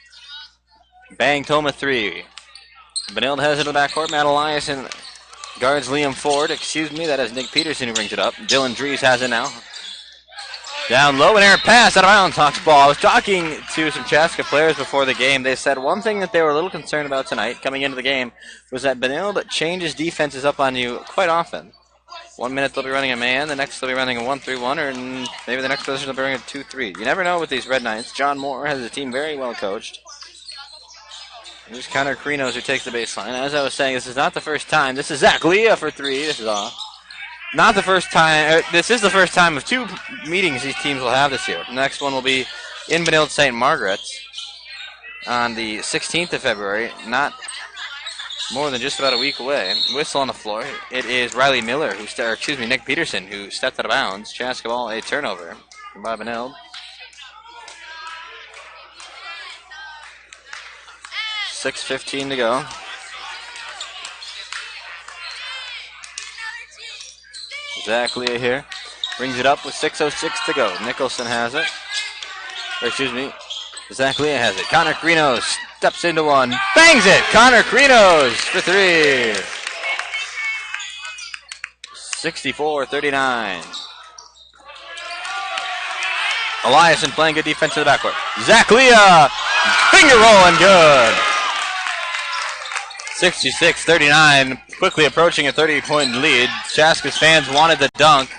banged home a three. Benilde has it in the backcourt. Matt Eliason guards Liam Ford. Excuse me, that is Nick Peterson who brings it up. Dylan Dries has it now. Down low, an errant pass out of bounds. Hawks ball. I was talking to some Chaska players before the game. They said one thing that they were a little concerned about tonight, coming into the game, was that Benilde changes defenses up on you quite often. 1 minute they'll be running a man, the next they'll be running a 1-3-1, or maybe the next position they'll be running a 2-3. You never know with these Red Knights. John Moore has the team very well coached. Here's Connor Krinos who takes the baseline. As I was saying, this is not the first time. This is Zach Leah for three. This is off. Not the first time. This is the first time of two meetings these teams will have this year. The next one will be in Benilde St. Margaret's on the 16th of February. Not more than just about a week away. Whistle on the floor. It is Riley Miller, Nick Peterson, who stepped out of bounds. Chaska ball, a turnover by Benilde. 6:15 to go. Zach Leah here brings it up with 6:06 to go. Nicholson has it. Zach Leah has it. Connor Krinos steps into one. Bangs it! Connor Krinos for three. 64-39. Eliason playing good defense in the backcourt. Zach Leah, finger rolling good. 66-39, quickly approaching a 30-point lead. Chaska's fans wanted the dunk.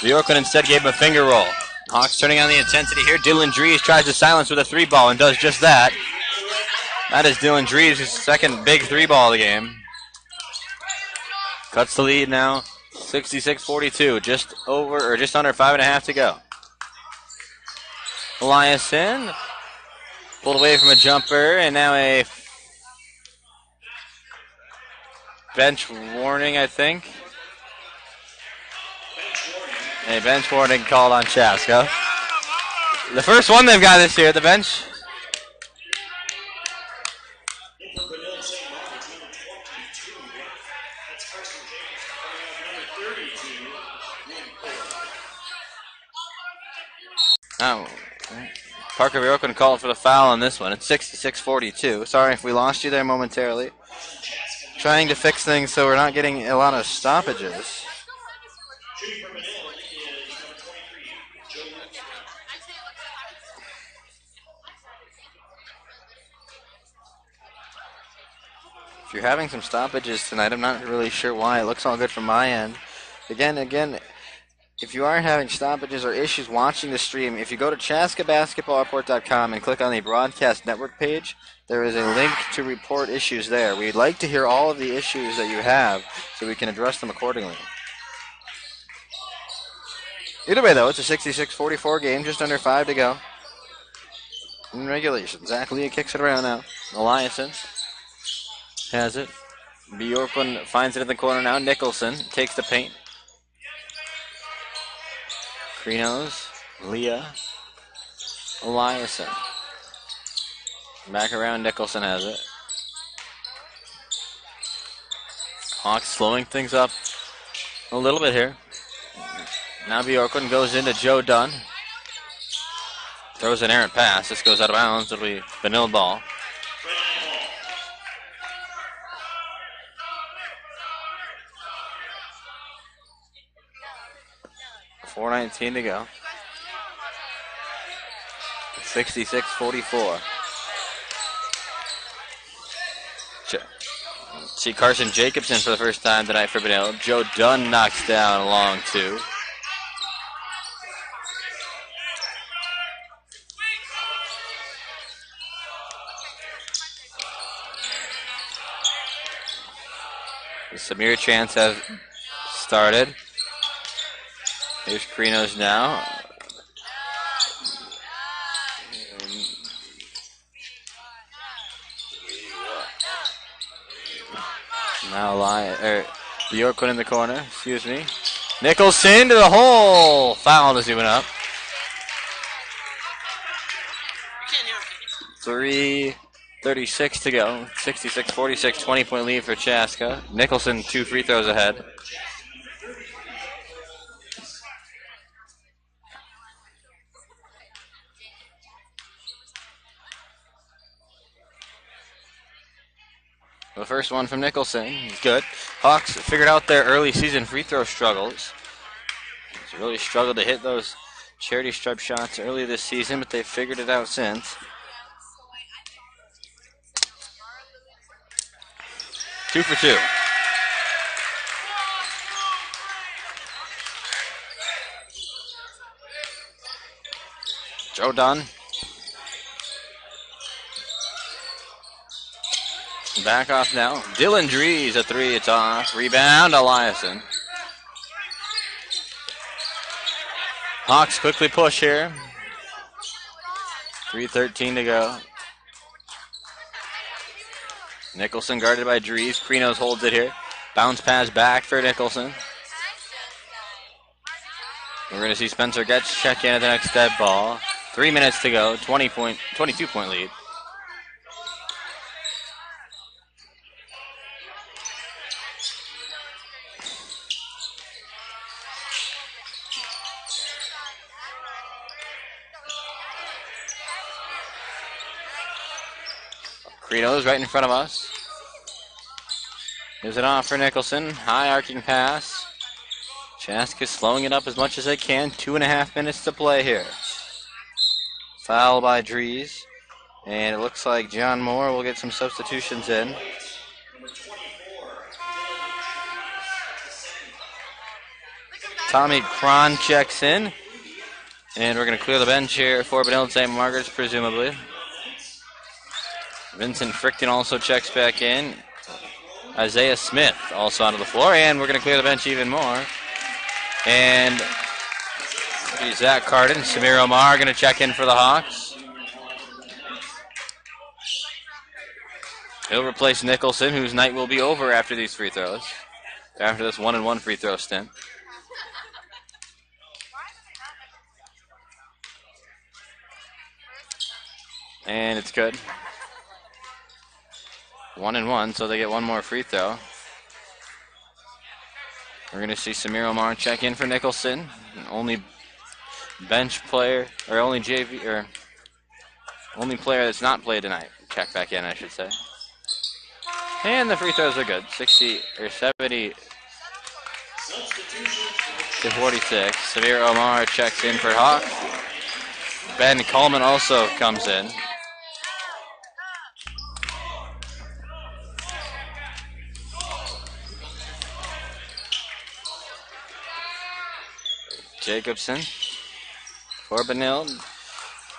Bjorklund instead gave him a finger roll. Hawks turning on the intensity here. Dylan Dries tries to silence with a three ball and does just that. That is Dylan Dries' second big three ball of the game. Cuts the lead now. 66-42, just under 5.5 to go. Eliason pulled away from a jumper, and now a bench warning, I think. A bench warning called on Chaska. The first one they've got this year at the bench. Oh, Parker Bjorklund called for the foul on this one. It's 66-42. Sorry if we lost you there momentarily. Trying to fix things so we're not getting a lot of stoppages. If you're having some stoppages tonight, I'm not really sure why. It looks all good from my end. Again, if you are having stoppages or issues watching the stream, if you go to chaskabasketballreport.com and click on the broadcast network page, there is a link to report issues there. We'd like to hear all of the issues that you have so we can address them accordingly. Either way, though, it's a 66-44 game, just under 5 to go in regulation. Zach Leah kicks it around now. Eliason has it. Bjorklund finds it in the corner now. Nicholson takes the paint. Krinos, Leah, Eliason. Back around, Nicholson has it. Hawks slowing things up a little bit here. Now Bjorklund goes into Joe Dunn. Throws an errant pass. This goes out of bounds. It'll be Benilde ball. .4:19 to go. 66-44. See Carson Jacobson for the first time tonight for Benilde. Joe Dunn knocks down a long two. The Samir chants have started. Here's Krinos now. Now Bjorklund in the corner, excuse me. Nicholson to the hole. Foul as he went up. 3:36 to go. 66-46, 20-point lead for Chaska. Nicholson 2 free throws ahead. The first one from Nicholson is good. Hawks figured out their early season free throw struggles. They really struggled to hit those charity stripe shots early this season, but they've figured it out since. 2 for 2. Joe Dunn. Back off now. Dylan Drees a 3. It's off. Rebound, Eliason. Hawks quickly push here. 3:13 to go. Nicholson guarded by Drees. Krinos holds it here. Bounce pass back for Nicholson. We're going to see Spencer Getz check in at the next dead ball. 3 minutes to go. 22-point lead. Krinos right in front of us. Gives it off for Nicholson. High arcing pass. Chaska slowing it up as much as they can. 2.5 minutes to play here. Foul by Drees. And it looks like John Moore will get some substitutions in. Tommy Cron checks in. And we're going to clear the bench here for Benilde St. Margaret's, presumably. Vincent Frickton also checks back in. Isaiah Smith also onto the floor. And we're going to clear the bench even more. And Zach Carden, Samir Omar going to check in for the Hawks. He'll replace Nicholson, whose night will be over after these free throws. After this 1-and-1 free throw stint. And it's good. 1-and-1, so they get one more free throw. We're going to see Samir Omar check in for Nicholson. Only bench player, or only JV, or only player that's not played tonight. Check back in, I should say. And the free throws are good. 70 to 46. Samir Omar checks in for Hawk. Ben Coleman also comes in. Jacobson for Benilde.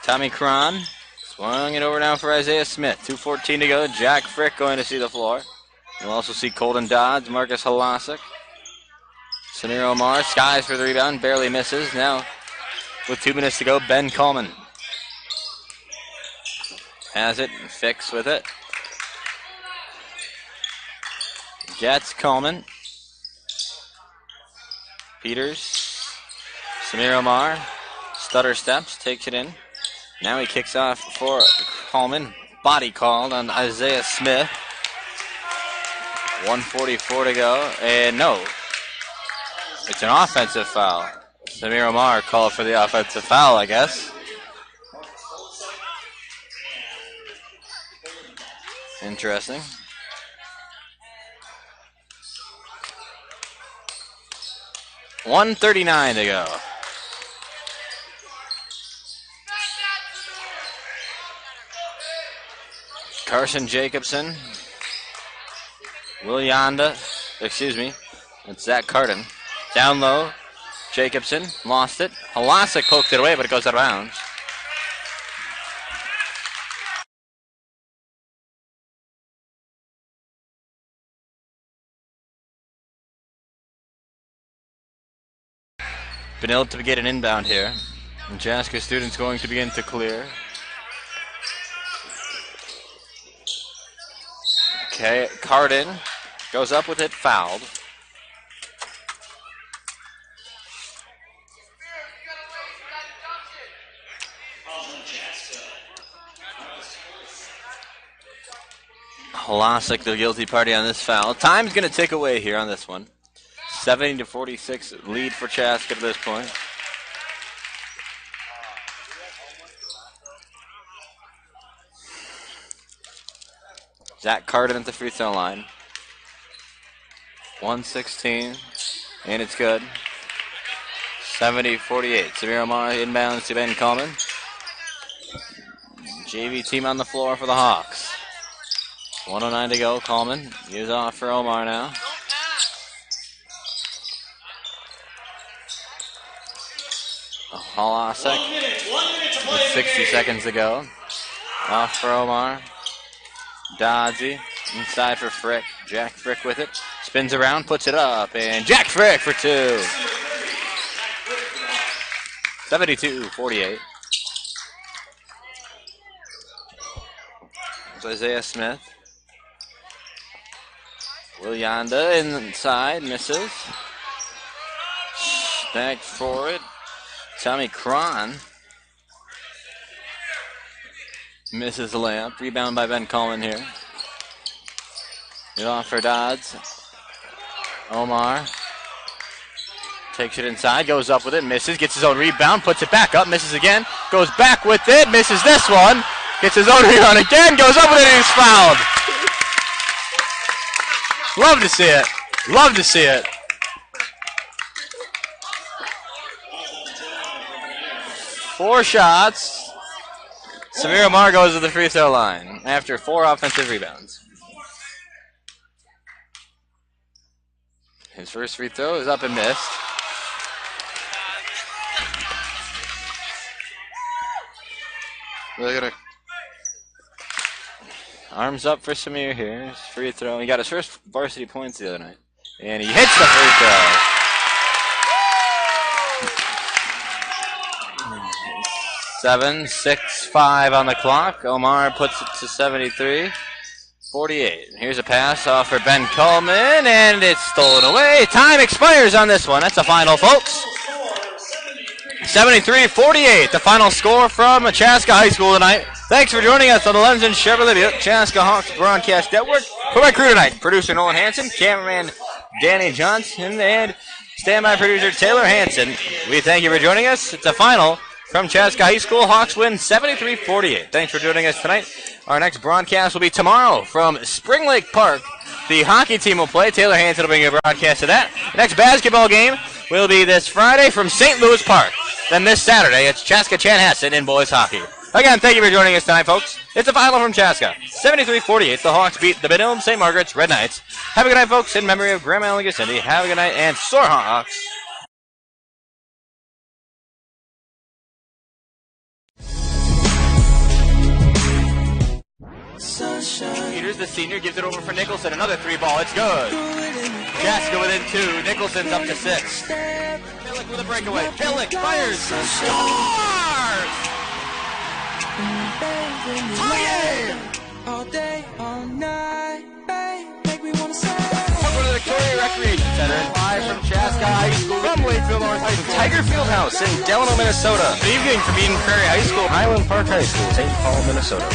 Tommy Cron swung it over now for Isaiah Smith. 2:14 to go. Jack Frick going to see the floor. You'll also see Colton Dodds, Marcus Halasic. Samir Omar skies for the rebound, barely misses. Now with 2 minutes to go, Ben Coleman has it, Fix with it. Gets Coleman. Peters. Samir Omar, stutter steps, takes it in. Now he kicks off for Coleman. Body called on Isaiah Smith. 1:44 to go. And no, it's an offensive foul. Samir Omar called for the offensive foul, I guess. Interesting. $1:39 to go. Carson Jacobson. Will Yonda. Excuse me. It's Zach Carden. Down low. Jacobson lost it. Halasic poked it away, but it goes out of bounds. Benilde to get an inbound here. And Chaska students going to begin to clear. Okay, Carden goes up with it, fouled. Holosic, the guilty party on this foul. Time's going to tick away here on this one. 70-46 lead for Chaska at this point. Zach Carden at the free throw line. 116, and it's good. 70-48. Samir Omar inbounds to Ben Coleman. JV team on the floor for the Hawks. 109 to go. Coleman gives off for Omar now. Holosic with 60 seconds to go. Off for Omar. Dodzy inside for Frick. Jack Frick with it. Spins around, puts it up, and Jack Frick for two. 72-48. It's Isaiah Smith. Willianda inside, misses. Back for it. Tommy Cron misses the layup. Rebound by Ben Coleman here. Get off for Dodds. Omar takes it inside, goes up with it, misses, gets his own rebound, puts it back up, misses again, goes back with it, misses this one, gets his own rebound again, goes up with it, and he's fouled. Love to see it. Love to see it. Four shots. Samir Omar goes to the free throw line after 4 offensive rebounds. His first free throw is up and missed. Look at it. Arms up for Samir here. His free throw. He got his first varsity points the other night. And he hits the free throw. 7-6-5 on the clock. Omar puts it to 73-48. Here's a pass off for Ben Coleman, and it's stolen away. Time expires on this one. That's the final, folks. 73-48, the final score from Chaska High School tonight. Thanks for joining us on the Lenzen Chevrolet Buick Chaska Hawks Broadcast Network. For my crew tonight, producer Nolan Hanson, cameraman Danny Johnson, and standby producer Taylor Hanson. We thank you for joining us. It's a final from Chaska High School. Hawks win 73-48. Thanks for joining us tonight. Our next broadcast will be tomorrow from Spring Lake Park. The hockey team will play. Taylor Hanson will bring you a broadcast of that. The next basketball game will be this Friday from St. Louis Park. Then this Saturday, it's Chaska Chanhassen in boys hockey. Again, thank you for joining us tonight, folks. It's a final from Chaska. 73-48. The Hawks beat the Benilde St. Margaret's Red Knights. Have a good night, folks. In memory of Grandma Ellen Cindy. Have a good night, and soar Hawks. Peters, the senior, gives it over for Nicholson. Another 3-ball. It's good. Chaska within 2. Nicholson's up to 6. Pillick with a breakaway. Pillick fires. Scores! All day, all night, babe, make me wanna say. Welcome to the Victoria Recreation Center. Live from Chaska High School. From Wakefield North High School. Tiger Field House in Delano, Minnesota. Good evening from Eden Prairie High School. Highland Park High School, St. Paul, Minnesota.